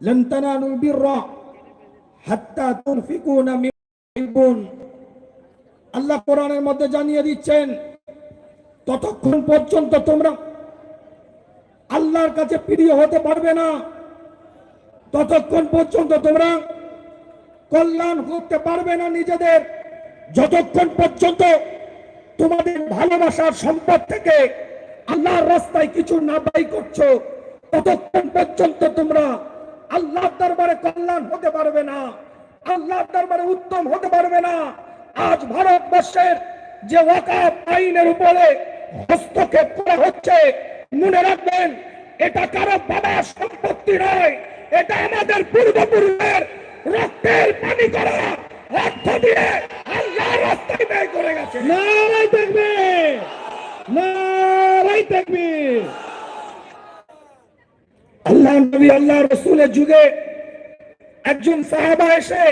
লান তানালুল বিররা হাত্তা তুনফিকুনা মিম্মা তুহিব্বুন। আল্লাহ কোরআনের মধ্যে জানিয়ে দিচ্ছেন, ততক্ষণ পর্যন্ত তোমরা আল্লাহর কাছে প্রিয় হতে পারবে না, ততক্ষণ পর্যন্ত তোমরা কল্যাণ করতে পারবে না নিজেদের, যতক্ষণ পর্যন্ত তোমাদের ভালোবাসার সম্পদ থেকে আল্লাহর রাস্তায় কিছু না ব্যয় করছো, ততক্ষণ পর্যন্ত তোমরা আল্লাহর দরবারে কল্যাণ হতে পারবে না, আল্লাহর দরবারে উত্তম হতে পারবে না। আজ ভারতবর্ষের যে ওয়াকফ আইনের উপরে হস্তক্ষেপ করা হচ্ছে, মনে রাখবেন এটা কারো বাবার সম্পত্তি নয়, এটা আমাদের পূর্বপুরুষের রক্তের পানি করা অর্থ দিয়ে আল্লাহর রাস্তায় ব্যয় করে গেছে। নারায়ে তাকবীর, নারায়ে তাকবীর। আল্লাহ নবী আল্লাহ রাসূলের যুগে একজন সাহাবা এসে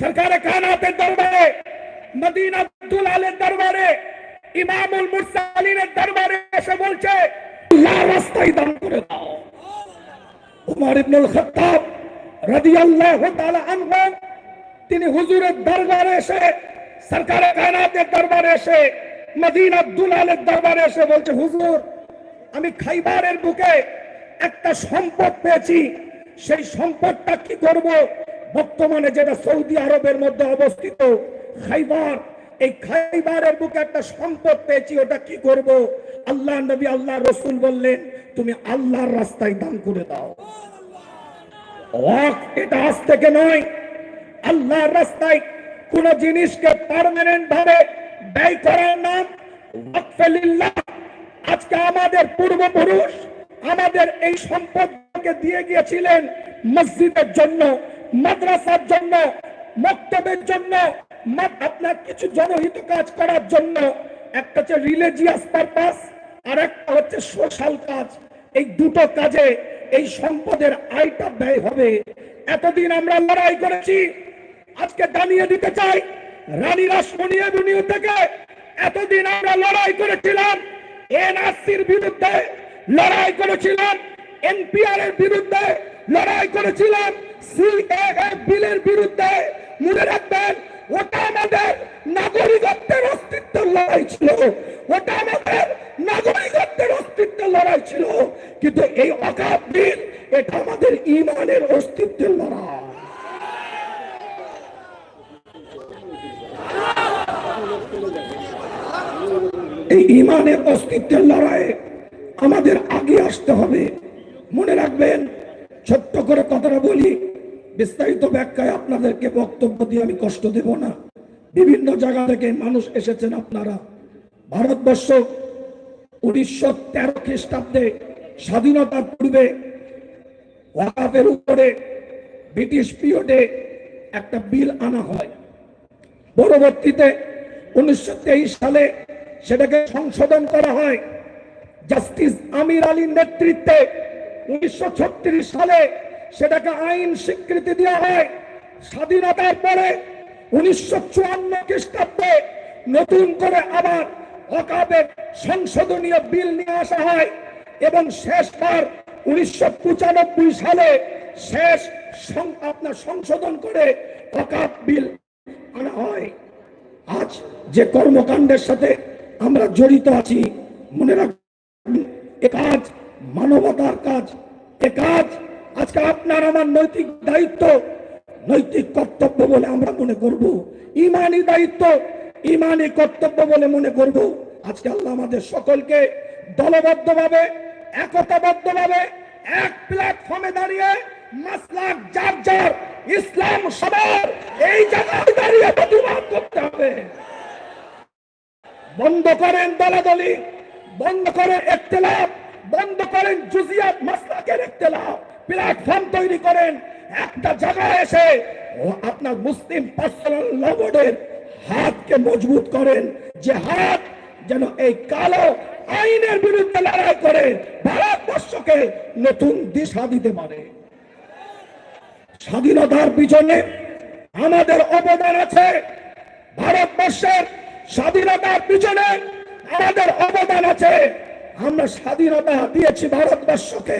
সরকারে কায়নাতের দরবারে, মদিনাতুল আলীর দরবারে, ইমামুল মুরসালিনের দরবারে এসে বলছে, আল্লাহর রাস্তায় দান করে দাও। উমর ইবনুল খাত্তাব রাদিয়াল্লাহু তাআলা আনহু তিনি হুজুরের দরবারে এসে, সরকারে কায়নাতের দরবারে এসে, মদিনাতুল আলীর দরবারে এসে বলছে, হুজুর আমি খাইবারের বুকে একটা সম্পদ পেয়েছি, সেই সম্পদটা কি করব? বর্তমানে যেটা সৌদি আরবের মধ্যে অবস্থিত খাইবার, এই খাইবারের বুকে একটা সম্পদ পেয়েছি, ওটা কি করব? আল্লাহ নবী আল্লাহ রাসূল বললেন, তুমি আল্লাহর রাস্তায় দান করে দাও। ওয়াকফ এটা আজ থেকে নয়, আল্লাহর রাস্তায় কোন জিনিসকে পার্মানেন্ট ভাবে ব্যয় করার নাম ওয়াকফে লিল্লাহ। আজকে আমাদের পূর্বপুরুষ আমাদের এই সম্পদকে দিয়ে গিয়েছিলেন মসজিদের জন্য, মাদ্রাসার জন্য, মক্তবের জন্য, আপনার কিছু জনহিত কাজ করার জন্য। একটা হচ্ছে রিলিজিয়াস পারপাস, আর একটা হচ্ছে সোশ্যাল কাজ। এই দুটো কাজে এই সম্পদের আয়টা ব্যয় হবে। এতদিন আমরা লড়াই করেছি, আজকে জানিয়ে দিতে চাই, রানী রাসমণি এভিনিউ থেকে এতদিন আমরা লড়াই করেছিলাম এনআরসির বিরুদ্ধে, লড়াই করেছিলাম এনপিআর এর বিরুদ্ধে, লড়াই করেছিলাম সিএএ বিলের বিরুদ্ধে। মনে রাখবেন, ওটা আমাদের নাগরিকত্বের অস্তিত্বের লড়াই ছিল, ওটা আমাদের নাগরিকত্বের অস্তিত্বের লড়াই ছিল। কিন্তু এই ওয়াকফ বিল, এটা আমাদের ঈমানের অস্তিত্বের লড়াই। এই ঈমানের অস্তিত্বের লড়াইয়ে আমাদের আগে আসতে হবে। মনে রাখবেন, ছোট্ট করে কথাটা বলি, বিস্তারিত ব্যাখ্যায় আপনাদেরকে বক্তব্য দিয়ে আমি কষ্ট দেব না। বিভিন্ন জায়গা থেকে মানুষ এসেছেন আপনারা। ভারতবর্ষ 1913 খ্রিস্টাব্দে স্বাধীনতার পূর্বে ওয়াকফের উপরে ব্রিটিশ পিরিয়ডে একটা বিল আনা হয়। পরবর্তীতে 1923 সালে সেটাকে সংশোধন করা হয়। জাস্টিস আমির আলীর নেতৃত্বে 1936 সালে সেটাকে আইন স্বীকৃতি দেওয়া হয়। স্বাধীনতার পরে 1954 খ্রিস্টাব্দে নতুন করে আবার ওয়াকফের সংশোধনীয় বিল নিয়ে আসা হয় এবং শেষবার 1995 সালে শেষ আপনার সংশোধন করে ওয়াকফ বিল আনা হয়। আজ যে কর্মকাণ্ডের সাথে আমরা জড়িত আছি, মনে রাখবেন, এ কাজ মানবতার কাজ। এ কাজ আজকে আপনার আমার নৈতিক দায়িত্ব, নৈতিক কর্তব্য বলে আমরা মনে করব, ঈমানি দায়িত্ব, ঈমানি কর্তব্য বলে মনে করব। আজকে আল্লাহ আমাদের সকলকে দলবদ্ধভাবে, একতাবদ্ধভাবে এক প্ল্যাটফর্মে দাঁড়িয়ে মাসলাক যার যার, ইসলাম সবার, এই জায়গায় দাঁড়িয়ে প্রতিবাদ করতে হবে। বন্ধ করেন দলাদলি, বন্ধ করেন ইখতিলাফ, বন্ধ করেন জুজিয়াত মাসলাকের ইখতিলাফ। প্ল্যাটফর্ম তৈরি করেন, একটা জায়গায় এসে আপনার মুসলিম পার্সোনাল ল বোর্ডের হাতকে মজবুত করেন, যে হাত যেন এই কালো আইনের বিরুদ্ধে লড়াই করে ভারতবর্ষকে নতুন দিশা দিতে পারে। স্বাধীনতার পিছনে আমাদের অবদান আছে, ভারতবর্ষের স্বাধীনতার পিছনে আমাদের অবদান আছে। আমরা স্বাধীনতা দিয়েছি ভারতবর্ষকে।